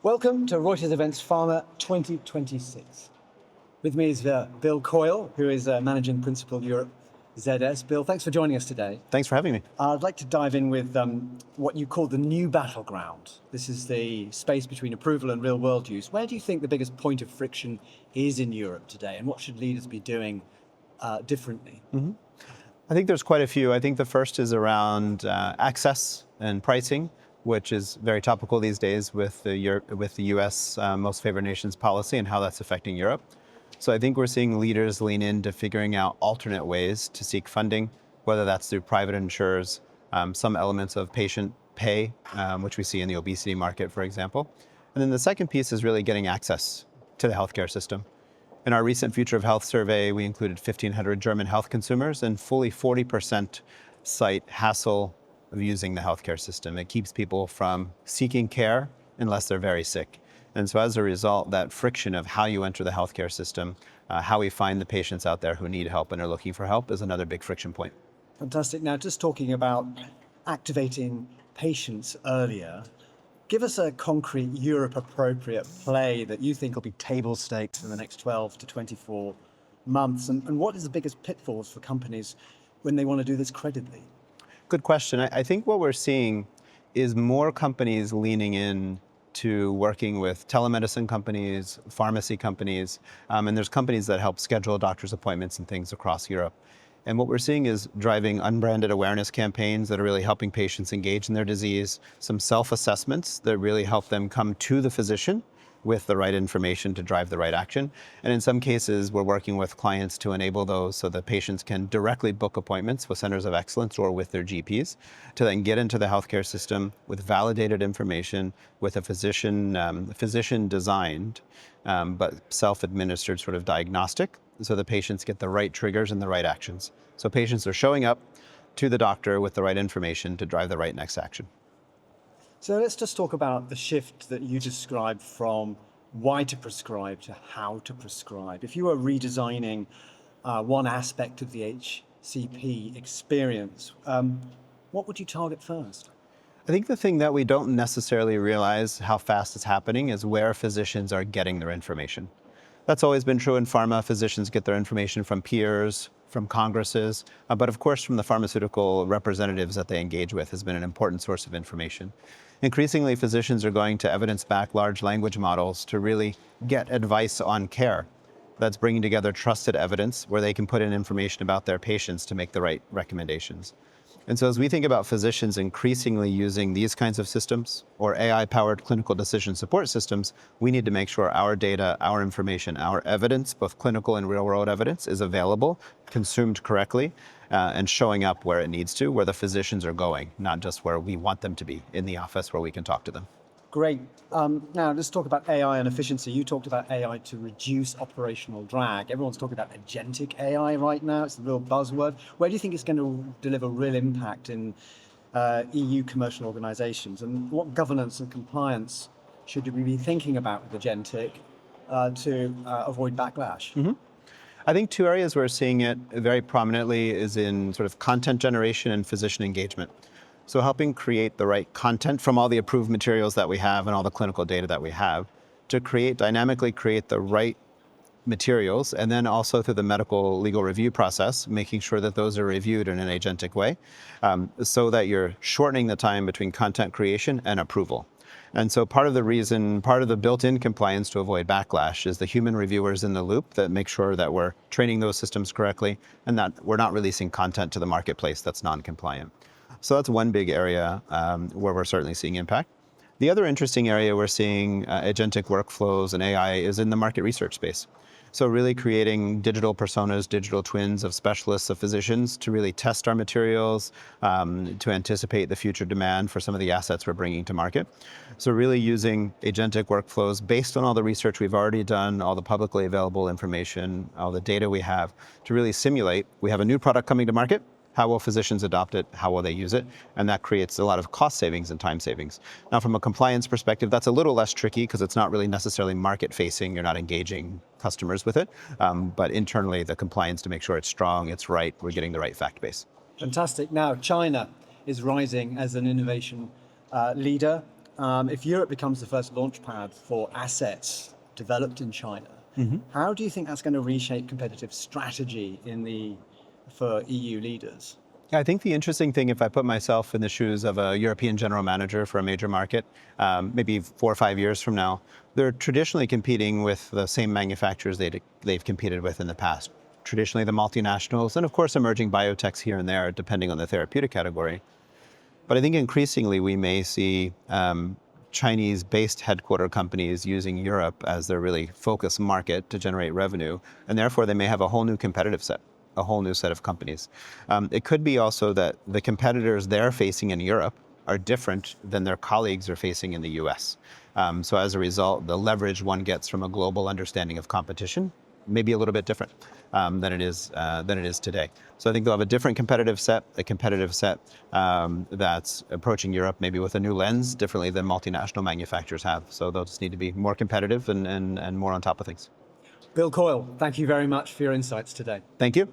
Welcome to Reuters Events Pharma 2026. With me is Bill Coyle, who is Managing Principal Europe ZS. Bill, thanks for joining us today. Thanks for having me. I'd like to dive in with what you call the new battleground. This is the space between approval and real-world use. Where do you think the biggest point of friction is in Europe today, and what should leaders be doing differently? I think there's quite a few. I think the first is around access and pricing, which is very topical these days with the U.S. Most favored nations policy and how that's affecting Europe. So I think we're seeing leaders lean into figuring out alternate ways to seek funding, whether that's through private insurers, some elements of patient pay, which we see in the obesity market, for example. And then the second piece is really getting access to the healthcare system. In our recent Future of Health survey, we included 1,500 German health consumers, and fully 40% cite hassle of using the healthcare system. It keeps people from seeking care unless they're very sick. And so as a result, that friction of how you enter the healthcare system, how we find the patients out there who need help and are looking for help is another big friction point. Fantastic. Now, just talking about activating patients earlier, give us a concrete Europe-appropriate play that you think will be table stakes in the next 12 to 24 months. And what is the biggest pitfalls for companies when they want to do this credibly? Good question. I think what we're seeing is more companies leaning in to working with telemedicine companies, pharmacy companies, and there's companies that help schedule doctor's appointments and things across Europe. And what we're seeing is driving unbranded awareness campaigns that are really helping patients engage in their disease, some self-assessments that really help them come to the physician with the right information to drive the right action. And in some cases, we're working with clients to enable those so that patients can directly book appointments with centers of excellence or with their GPs to then get into the healthcare system with validated information, with a physician-designed but self-administered sort of diagnostic, so the patients get the right triggers and the right actions. So patients are showing up to the doctor with the right information to drive the right next action. So let's just talk about the shift that you described from why to prescribe to how to prescribe. If you were redesigning one aspect of the HCP experience, what would you target first? I think the thing that we don't necessarily realize how fast it's happening is where physicians are getting their information. That's always been true in pharma. Physicians get their information from peers, from congresses, but of course from the pharmaceutical representatives that they engage with has been an important source of information. Increasingly, physicians are going to evidence-backed large language models to really get advice on care. That's bringing together trusted evidence where they can put in information about their patients to make the right recommendations. And so as we think about physicians increasingly using these kinds of systems or AI-powered clinical decision support systems, we need to make sure our data, our information, our evidence, both clinical and real-world evidence, is available, consumed correctly, and showing up where it needs to, where the physicians are going, not just where we want them to be, in the office where we can talk to them. Great. Now let's talk about AI and efficiency. You talked about AI to reduce operational drag. Everyone's talking about agentic AI right now. It's the real buzzword. Where do you think it's going to deliver real impact in EU commercial organizations? And what governance and compliance should we be thinking about with agentic to avoid backlash? I think two areas we're seeing it very prominently is in sort of content generation and physician engagement. So helping create the right content from all the approved materials that we have and all the clinical data that we have to dynamically create the right materials, and then also through the medical legal review process, making sure that those are reviewed in an agentic way, so that you're shortening the time between content creation and approval. And so part of the built-in compliance to avoid backlash is the human reviewers in the loop that make sure that we're training those systems correctly and that we're not releasing content to the marketplace that's non-compliant. So that's one big area where we're certainly seeing impact. The other interesting area we're seeing agentic workflows and AI is in the market research space. So really creating digital personas, digital twins of specialists, of physicians to really test our materials, to anticipate the future demand for some of the assets we're bringing to market. So really using agentic workflows based on all the research we've already done, all the publicly available information, all the data we have to really simulate. We have a new product coming to market. How will physicians adopt it? How will they use it? And that creates a lot of cost savings and time savings. Now, from a compliance perspective, that's a little less tricky because it's not really necessarily market facing. You're not engaging customers with it. But internally, the compliance to make sure it's strong, it's right, we're getting the right fact base. Fantastic. Now, China is rising as an innovation leader. if Europe becomes the first launch pad for assets developed in China, how do you think that's going to reshape competitive strategy for EU leaders? I think the interesting thing, if I put myself in the shoes of a European general manager for a major market, maybe 4 or 5 years from now, they're traditionally competing with the same manufacturers they've competed with in the past. Traditionally, the multinationals, and of course, emerging biotechs here and there, depending on the therapeutic category. But I think increasingly we may see Chinese-based headquarter companies using Europe as their really focus market to generate revenue, and therefore they may have a whole new competitive set, a whole new set of companies. It could be also that the competitors they're facing in Europe are different than their colleagues are facing in the US. So as a result, the leverage one gets from a global understanding of competition may be a little bit different than it is today. So I think they'll have a different competitive set, that's approaching Europe maybe with a new lens, differently than multinational manufacturers have. So they'll just need to be more competitive and more on top of things. Bill Coyle, thank you very much for your insights today. Thank you.